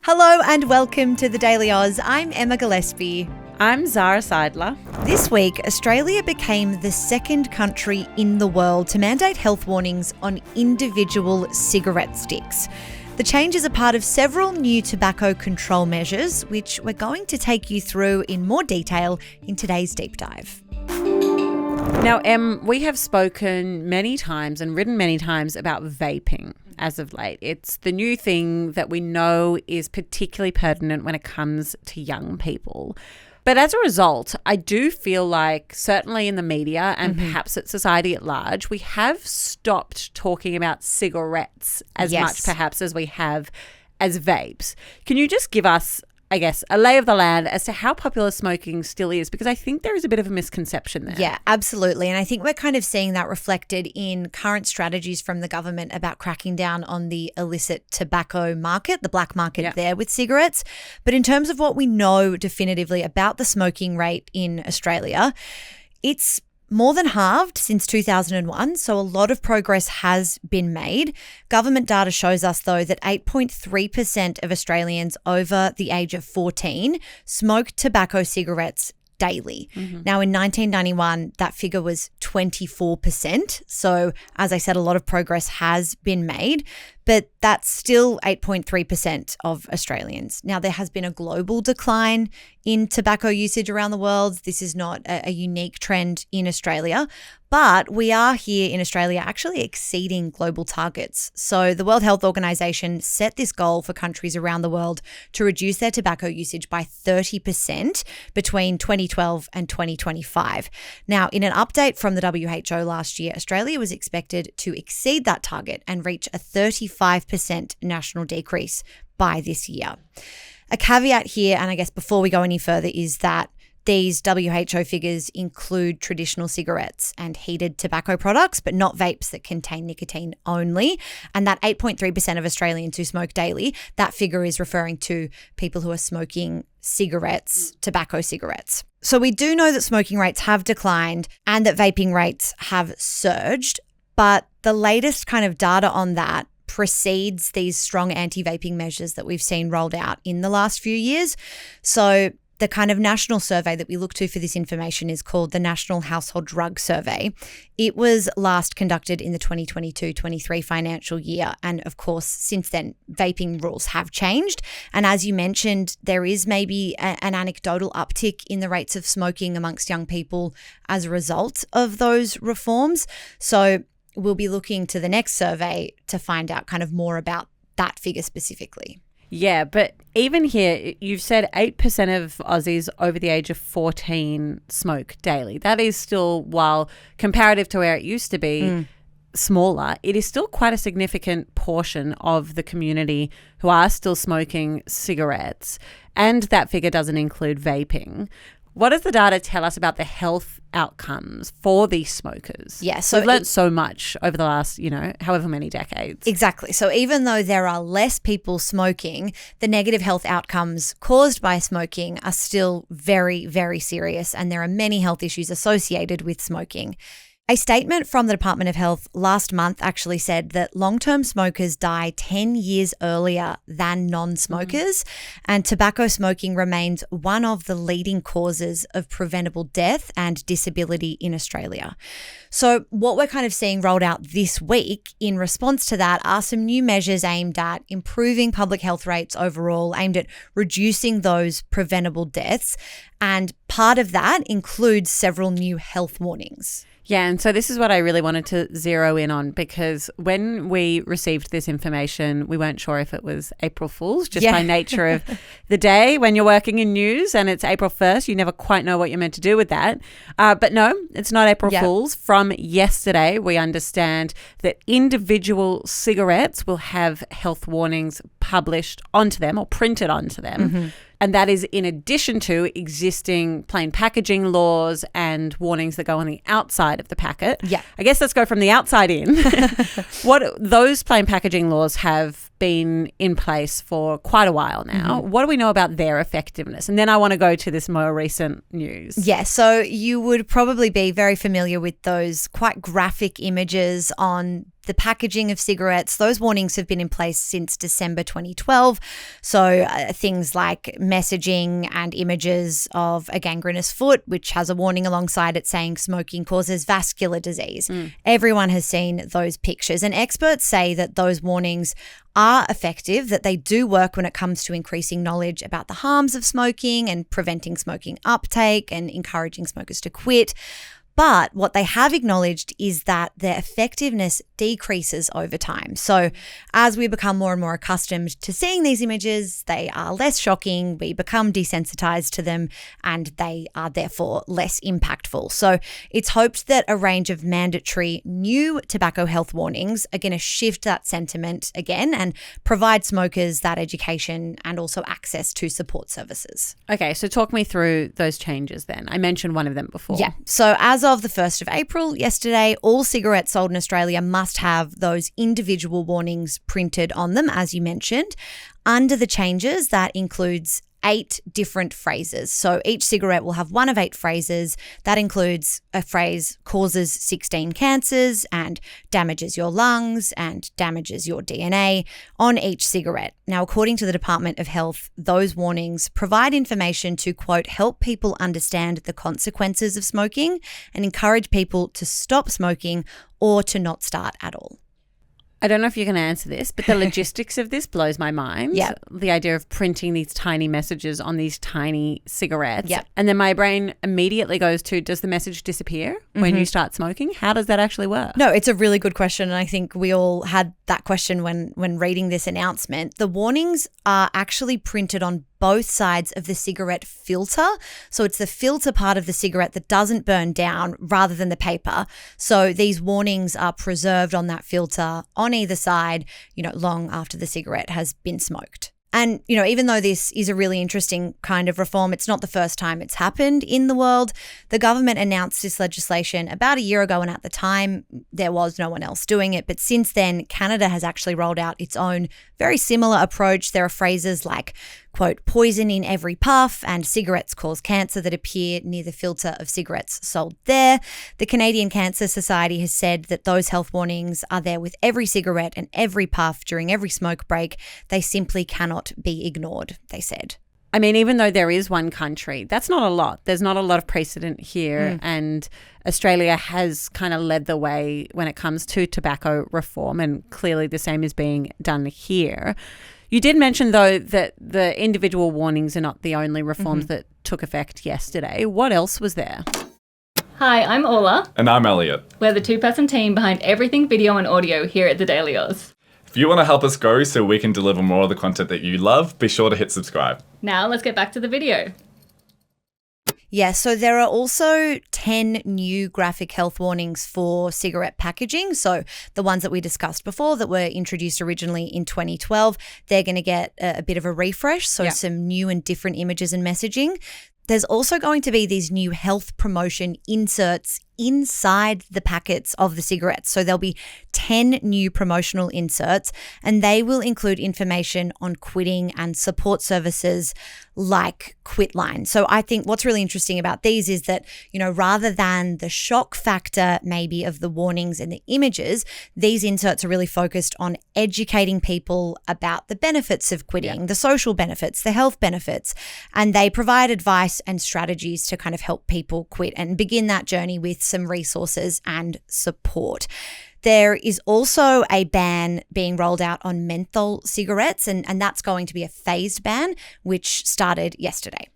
Hello and welcome to the Daily Aus. I'm Emma Gillespie. I'm Zara Seidler. This week, Australia became the second country in the world to mandate health warnings on individual cigarette sticks. The change is a part of several new tobacco control measures, which we're going to take you through in more detail in today's deep dive. Now, Em, we have spoken many times and written many times about vaping as of late. It's the new thing that we know is particularly pertinent when it comes to young people. But as a result, I do feel like certainly in the media and perhaps at society at large, we have stopped talking about cigarettes as much perhaps as we have as vapes. Can you just give us, I guess, a lay of the land as to how popular smoking still is? Because I think there is a bit of a misconception there. Yeah, absolutely. And I think we're kind of seeing that reflected in current strategies from the government about cracking down on the illicit tobacco market, the black market there with cigarettes. But in terms of what we know definitively about the smoking rate in Australia, it's more than halved since 2001, so a lot of progress has been made. Government data shows us, though, that 8.3% of Australians over the age of 14 smoke tobacco cigarettes daily. Now, in 1991, that figure was 24%. So, as I said, a lot of progress has been made, but that's still 8.3% of Australians. Now, there has been a global decline in tobacco usage around the world. This is not a unique trend in Australia, but we are here in Australia actually exceeding global targets. So the World Health Organization set this goal for countries around the world to reduce their tobacco usage by 30% between 2012 and 2025. Now, in an update from the WHO last year, Australia was expected to exceed that target and reach a 35% national decrease by this year. A caveat here, and I guess before we go any further, is that these WHO figures include traditional cigarettes and heated tobacco products, but not vapes that contain nicotine only. And that 8.3% of Australians who smoke daily, that figure is referring to people who are smoking cigarettes, tobacco cigarettes. So we do know that smoking rates have declined and that vaping rates have surged, but the latest kind of data on that precedes these strong anti-vaping measures that we've seen rolled out in the last few years. So the kind of national survey that we look to for this information is called the National Household Drug Survey. It was last conducted in the 2022-23 financial year. And of course, since then, vaping rules have changed. And as you mentioned, there is maybe an anecdotal uptick in the rates of smoking amongst young people as a result of those reforms. So we'll be looking to the next survey to find out kind of more about that figure specifically. Yeah, but even here, you've said 8% of Aussies over the age of 14 smoke daily. That is still, while comparative to where it used to be, smaller, it is still quite a significant portion of the community who are still smoking cigarettes. And that figure doesn't include vaping. What does the data tell us about the health outcomes for these smokers? Yeah, so we've learned so much over the last, however many decades. Exactly. So even though there are less people smoking, the negative health outcomes caused by smoking are still very, very serious, and there are many health issues associated with smoking. A statement from the Department of Health last month actually said that long-term smokers die 10 years earlier than non-smokers, and tobacco smoking remains one of the leading causes of preventable death and disability in Australia. So what we're kind of seeing rolled out this week in response to that are some new measures aimed at improving public health rates overall, aimed at reducing those preventable deaths. And part of that includes several new health warnings. Yeah, and so this is what I really wanted to zero in on, because when we received this information, we weren't sure if it was April Fool's, just by nature of the day. When you're working in news and it's April 1st, you never quite know what you're meant to do with that. But no, it's not April Fool's. From yesterday, we understand that individual cigarettes will have health warnings published onto them or printed onto them. And that is in addition to existing plain packaging laws and warnings that go on the outside of the packet. Yeah. I guess let's go from the outside in. What those plain packaging laws have been in place for quite a while now. What do we know about their effectiveness? And then I want to go to this more recent news. Yeah, so you would probably be very familiar with those quite graphic images on the packaging of cigarettes. Those warnings have been in place since December 2012. So things like messaging and images of a gangrenous foot, which has a warning alongside it saying smoking causes vascular disease. Everyone has seen those pictures, and experts say that those warnings are effective, that they do work when it comes to increasing knowledge about the harms of smoking and preventing smoking uptake and encouraging smokers to quit. But what they have acknowledged is that their effectiveness decreases over time. So as we become more and more accustomed to seeing these images, they are less shocking, we become desensitized to them, and they are therefore less impactful. So it's hoped that a range of mandatory new tobacco health warnings are going to shift that sentiment again and provide smokers that education and also access to support services. Okay, so talk me through those changes then. I mentioned one of them before. Yeah, so as of the 1st of April, yesterday, all cigarettes sold in Australia must have those individual warnings printed on them, as you mentioned. Under the changes, that includes 8 different phrases. So each cigarette will have one of 8 phrases. That includes a phrase causes 16 cancers and damages your lungs and damages your DNA on each cigarette. Now, according to the Department of Health, those warnings provide information to, quote, help people understand the consequences of smoking and encourage people to stop smoking or to not start at all. I don't know if you can answer this, but the logistics of this blows my mind. Yeah. The idea of printing these tiny messages on these tiny cigarettes. Yeah. And then my brain immediately goes to, does the message disappear when you start smoking? How does that actually work? No, it's a really good question. And I think we all had that question when reading this announcement. The warnings are actually printed on both sides of the cigarette filter. So it's the filter part of the cigarette that doesn't burn down rather than the paper. So these warnings are preserved on that filter on either side, long after the cigarette has been smoked. And, even though this is a really interesting kind of reform, it's not the first time it's happened in the world. The government announced this legislation about a year ago, and at the time there was no one else doing it. But since then, Canada has actually rolled out its own very similar approach. There are phrases like, quote, poison in every puff and cigarettes cause cancer that appear near the filter of cigarettes sold there. The Canadian Cancer Society has said that those health warnings are there with every cigarette and every puff during every smoke break. They simply cannot be ignored, they said. I mean, even though there is one country, that's not a lot. There's not a lot of precedent here. And Australia has kind of led the way when it comes to tobacco reform, and clearly the same is being done here. You did mention, though, that the individual warnings are not the only reforms that took effect yesterday. What else was there? Hi, I'm Ola. And I'm Elliot. We're the 2-person team behind everything video and audio here at the Daily Aus. If you want to help us grow so we can deliver more of the content that you love, be sure to hit subscribe. Now let's get back to the video. Yeah, so there are also 10 new graphic health warnings for cigarette packaging. So the ones that we discussed before that were introduced originally in 2012, they're going to get a bit of a refresh. So some new and different images and messaging. There's also going to be these new health promotion inserts inside the packets of the cigarettes. So there'll be 10 new promotional inserts, and they will include information on quitting and support services like Quitline. So I think what's really interesting about these is that, rather than the shock factor maybe of the warnings and the images, these inserts are really focused on educating people about the benefits of quitting, the social benefits, the health benefits, and they provide advice and strategies to kind of help people quit and begin that journey with some resources and support. There is also a ban being rolled out on menthol cigarettes, and that's going to be a phased ban, which started yesterday.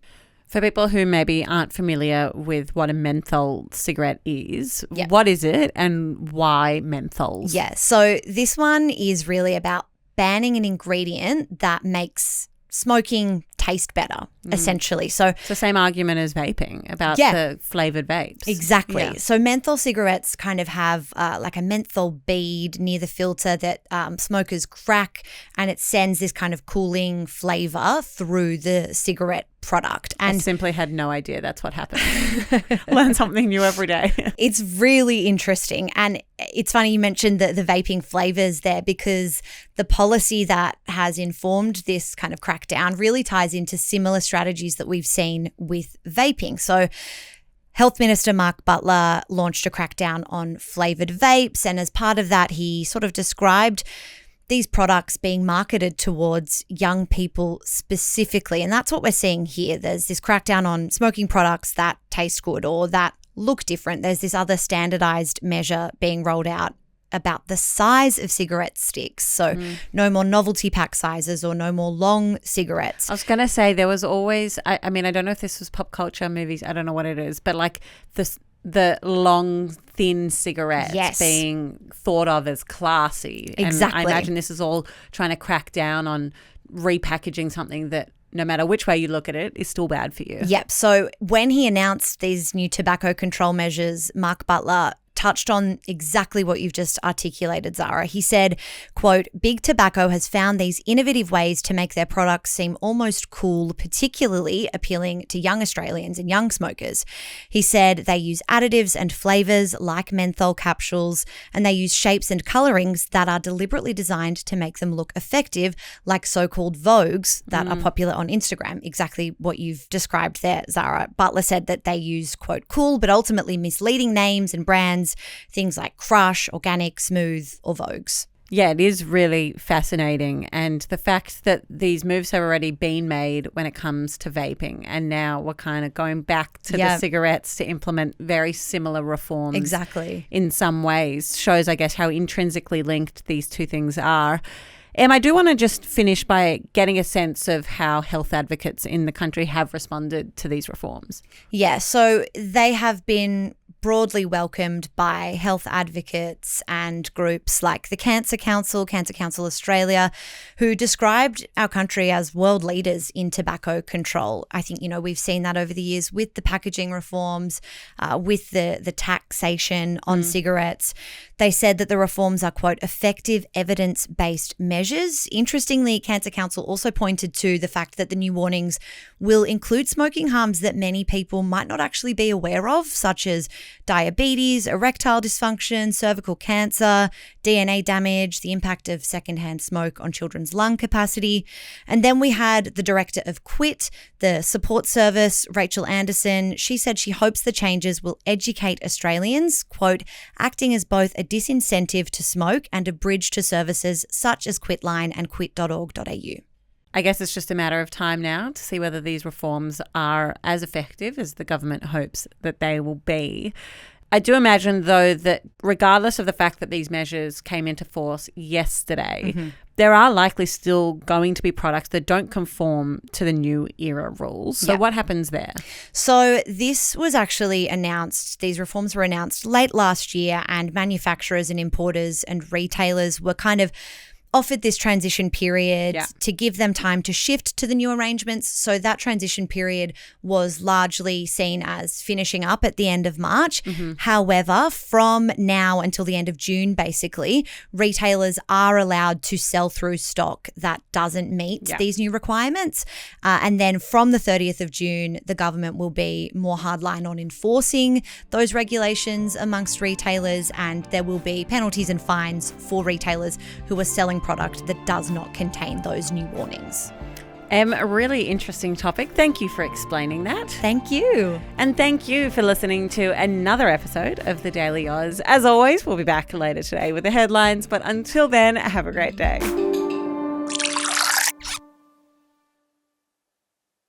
For people who maybe aren't familiar with what a menthol cigarette is, what is it and why menthols? Yeah, so this one is really about banning an ingredient that makes smoking taste better, essentially. So it's the same argument as vaping about the flavored vapes. Exactly. Yeah. So menthol cigarettes kind of have like a menthol bead near the filter that smokers crack, and it sends this kind of cooling flavor through the cigarette product. And I simply had no idea that's what happened. Learn something new every day. It's really interesting. And it's funny you mentioned the vaping flavors there, because the policy that has informed this kind of crackdown really ties into similar strategies that we've seen with vaping. So Health Minister Mark Butler launched a crackdown on flavoured vapes, and as part of that, he sort of described these products being marketed towards young people specifically. And that's what we're seeing here. There's this crackdown on smoking products that taste good or that look different. There's this other standardized measure being rolled out about the size of cigarette sticks. So no more novelty pack sizes or no more long cigarettes. I was going to say there was always, I mean, I don't know if this was pop culture, movies, I don't know what it is, but like the long, thin cigarettes being thought of as classy. Exactly. And I imagine this is all trying to crack down on repackaging something that, no matter which way you look at it, is still bad for you. Yep. So when he announced these new tobacco control measures, Mark Butler touched on exactly what you've just articulated, Zara. He said, quote, "Big Tobacco has found these innovative ways to make their products seem almost cool, particularly appealing to young Australians and young smokers." He said they use additives and flavors like menthol capsules, and they use shapes and colorings that are deliberately designed to make them look effective, like so-called Vogues that are popular on Instagram. Exactly what you've described there, Zara. Butler said that they use, quote, "cool, but ultimately misleading names and brands, things like Crush, Organic, Smooth, or Vogues." Yeah, it is really fascinating. And the fact that these moves have already been made when it comes to vaping, and now we're kind of going back to the cigarettes to implement very similar reforms. Exactly. In some ways, shows, I guess, how intrinsically linked these two things are. I do want to just finish by getting a sense of how health advocates in the country have responded to these reforms. Yeah, so they have been broadly welcomed by health advocates and groups like the Cancer Council Australia, who described our country as world leaders in tobacco control. I think, we've seen that over the years with the packaging reforms, with the taxation on cigarettes. They said that the reforms are, quote, "effective evidence-based measures." Interestingly, Cancer Council also pointed to the fact that the new warnings will include smoking harms that many people might not actually be aware of, such as diabetes, erectile dysfunction, cervical cancer, DNA damage, the impact of secondhand smoke on children's lung capacity. And then we had the director of QUIT, the support service, Rachel Anderson. She said she hopes the changes will educate Australians, quote, "acting as both a disincentive to smoke and a bridge to services such as Quitline and quit.org.au." I guess it's just a matter of time now to see whether these reforms are as effective as the government hopes that they will be. I do imagine, though, that regardless of the fact that these measures came into force yesterday, there are likely still going to be products that don't conform to the new era rules. So what happens there? So this was actually announced, these reforms were announced late last year, and manufacturers and importers and retailers were kind of offered this transition period to give them time to shift to the new arrangements. So that transition period was largely seen as finishing up at the end of March. However, from now until the end of June, basically, retailers are allowed to sell through stock that doesn't meet these new requirements. And then from the 30th of June, the government will be more hardline on enforcing those regulations amongst retailers, and there will be penalties and fines for retailers who are selling product that does not contain those new warnings. A really interesting topic. Thank you for explaining that. Thank you. And thank you for listening to another episode of The Daily Aus. As always, we'll be back later today with the headlines, but until then, have a great day.